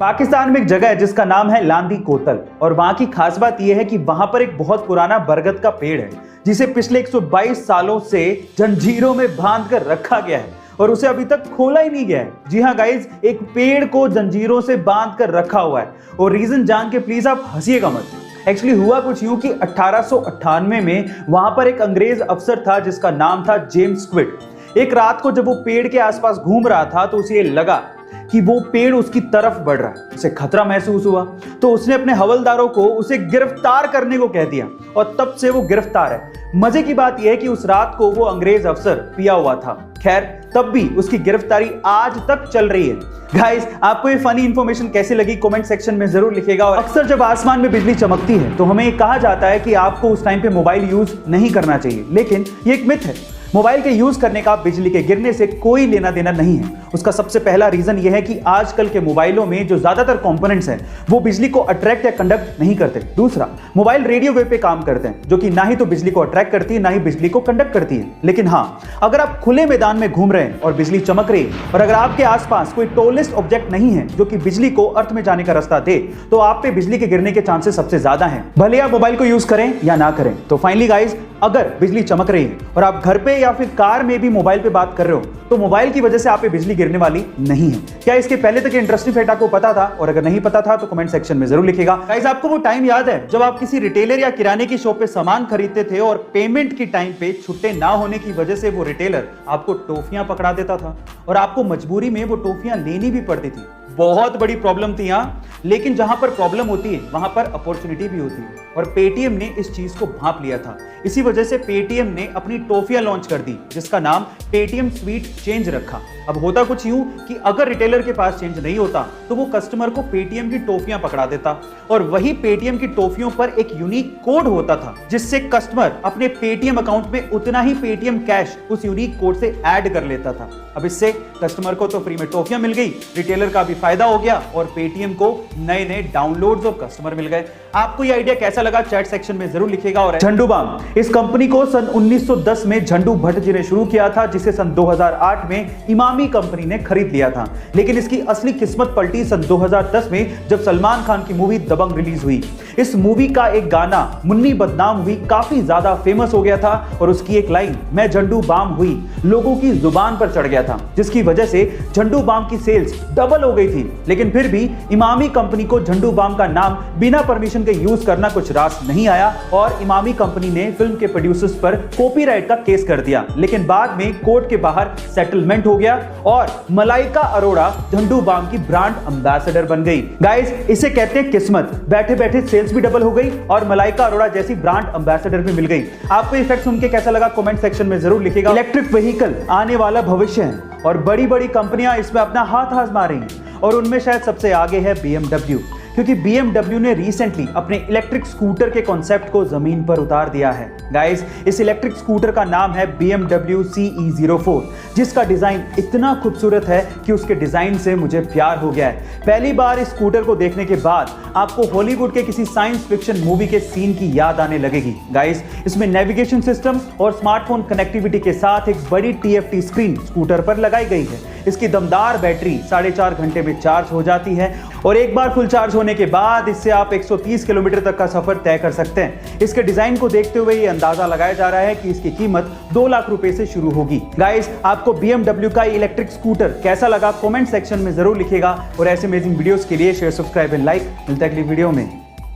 पाकिस्तान में एक जगह है जिसका नाम है लांदी कोतल और वहां की खास बात यह है कि वहां पर एक बहुत पुराना बरगद का पेड़ है जिसे पिछले 122 सालों से जंजीरों में बांध कर रखा गया है और उसे अभी तक खोला ही नहीं गया है। जी हाँ गाइज, एक पेड़ को जंजीरों से बांध कर रखा हुआ है और रीजन जान के प्लीज आप हंसिएगा मत। एक्चुअली हुआ कुछ यूं कि 1898 में वहां पर एक अंग्रेज अफसर था जिसका नाम था जेम्स स्क्विड। एक रात को जब वो पेड़ के आसपास घूम रहा था तो उसे लगा कि वो पेड़ उसकी तरफ बढ़ रहा है। उसे खतरा महसूस हुआ तो उसने अपने हवलदारों को उसे गिरफ्तार करने को कह दिया और तब से वो गिरफ्तार है। मजे की बात यह है कि उस रात को वो अंग्रेज अफसर पिया हुआ था। खैर, तब भी उसकी गिरफ्तारी आज तक चल रही है। गाइस, आपको ये फनी इंफॉर्मेशन कैसी लगी कमेंट सेक्शन में जरूर लिखिएगा। और अक्सर जब आसमान में बिजली चमकती है तो हमें कहा जाता है कि आपको उस टाइम पे मोबाइल यूज नहीं करना चाहिए, लेकिन ये एक मिथ है। मोबाइल के यूज करने का बिजली के गिरने से कोई लेना देना नहीं है। उसका सबसे पहला रीजन यह है कि आजकल के मोबाइलों में जो ज्यादातर कंपोनेंट्स हैं वो बिजली को अट्रैक्ट या कंडक्ट नहीं करते। दूसरा, मोबाइल रेडियो वेव पे काम करते हैं जो कि ना ही तो बिजली को अट्रैक्ट करती है ना ही बिजली को कंडक्ट करती है। लेकिन हाँ, अगर आप खुले मैदान में घूम रहे हैं और बिजली चमक रही है और अगर आपके आसपास कोई टॉलेस्ट ऑब्जेक्ट नहीं है जो कि बिजली को अर्थ में जाने का रास्ता दे तो आप पे बिजली के गिरने के चांसेस सबसे ज्यादा हैं, भले आप मोबाइल को यूज करें या ना करें। तो फाइनली गाइज, अगर बिजली चमक रही है और आप घर पे या फिर कार में भी मोबाइल पे बात कर रहे हो तो मोबाइल की वजह से आप पे बिजली गिरने वाली नहीं है। क्या इसके पहले तक इंटरेस्टिंग फैक्ट आपको पता था? और अगर नहीं पता था तो कमेंट सेक्शन में जरूर लिखिएगा। गाइस, आपको वो टाइम याद है जब आप किसी रिटेलर या किराने की शॉप पे सामान खरीदते थे और पेमेंट की टाइम पे छुट्टे ना होने की वजह से वो रिटेलर आपको टॉफियां पकड़ा देता था और आपको मजबूरी में वो टॉफियां लेनी भी पड़ती थी। बहुत बड़ी प्रॉब्लम थी यहाँ, लेकिन जहां पर प्रॉब्लम होती है वहां पर अपॉर्चुनिटी भी होती है और पेटीएम ने इस चीज को भांप लिया था। इसी वजह से पेटीएम ने अपनी टॉफियां लॉन्च कर दी जिसका नाम पेटीएम स्वीट चेंज रखा। अब होता कुछ यूं कि अगर रिटेलर के पास चेंज नहीं होता तो वो कस्टमर को पेटीएम की टॉफियां पकड़ा देता और वही पेटीएम की टॉफियों पर एक यूनिक कोड होता था जिससे कस्टमर अपने पेटीएम अकाउंट में उतना ही पेटीएम कैश उस यूनिक कोड से ऐड कर लेता था। अब इससे कस्टमर को तो फ्री में टॉफियां मिल गई, रिटेलर का भी फायदा हो गया और पेटीएम को नए नए डाउनलोड्स और कस्टमर मिल गए। आपको ये आइडिया कैसा लगा चैट सेक्शन में जरूर लिखिएगा। और झंडू बाम, इस कंपनी को सन 1910 में झंडू भट्ट जी ने शुरू किया था जिसे सन 2008 में इमामी कंपनी ने खरीद लिया था। लेकिन इसकी असली किस्मत पलटी सन 2010 में जब सलमान खान की मूवी दबंग रिलीज हुई। इस मूवी का एक गाना मुन्नी बदनाम हुई काफी ज्यादा फेमस हो गया था और उसकी एक लाइन मैं झंडू बाम हुई लोगों की जुबान पर चढ़ गया था, जिसकी वजह से झंडू बाम की सेल्स डबल हो गई थी। लेकिन फिर भी इमामी कंपनी को झंडू बाम का नाम बिना परमिशन के यूज करना कुछ रास नहीं आया और इमामी कंपनी ने फिल्म के प्रोड्यूसर्स पर कॉपीराइट का केस कर दिया। लेकिन बाद में कोर्ट के बाहर सेटलमेंट हो गया और मलाइका अरोड़ा झंडू बाम की ब्रांड एम्बेसडर बन गई। गाइस, इसे कहते हैं किस्मत। बैठे बैठे सेल्स भी डबल हो गई और मलाइका अरोड़ा जैसी ब्रांड एम्बेसडर भी मिल गई। आपको ये फैक्ट सुन के कैसा लगा कमेंट सेक्शन में जरूर लिखिएगा। इलेक्ट्रिक व्हीकल आने वाला भविष्य है और बड़ी बड़ी कंपनियां इसमें अपना हाथ आजमा रही हैं और उनमें शायद सबसे आगे है BMW, क्योंकि BMW ने रिसेंटली अपने इलेक्ट्रिक स्कूटर के कॉन्सेप्ट को जमीन पर उतार दिया है। गाइस, इस इलेक्ट्रिक स्कूटर का नाम है BMW CE04, जिसका डिजाइन इतना खूबसूरत है कि उसके डिजाइन से मुझे प्यार हो गया है। पहली बार इस स्कूटर को देखने के बाद आपको हॉलीवुड के किसी साइंस फिक्शन मूवी के सीन की याद आने लगेगी। गाइस, इसमें नेविगेशन सिस्टम और स्मार्टफोन कनेक्टिविटी के साथ एक बड़ी TFT स्क्रीन स्कूटर पर लगाई गई है। इसकी दमदार बैटरी 4.5 घंटे में चार्ज हो जाती है और एक बार फुल चार्ज होने के बाद इससे आप 130 किलोमीटर तक का सफर तय कर सकते हैं। इसके डिजाइन को देखते हुए ये अंदाजा लगाया जा रहा है कि इसकी कीमत 2 लाख रुपए से शुरू होगी। गाइस, आपको BMW का इलेक्ट्रिक स्कूटर कैसा लगा कमेंट सेक्शन में जरूर लिखिएगा और ऐसे अमेजिंग वीडियोस के लिए शेयर, सब्सक्राइब एंड लाइक। मिलता है अगली वीडियो में।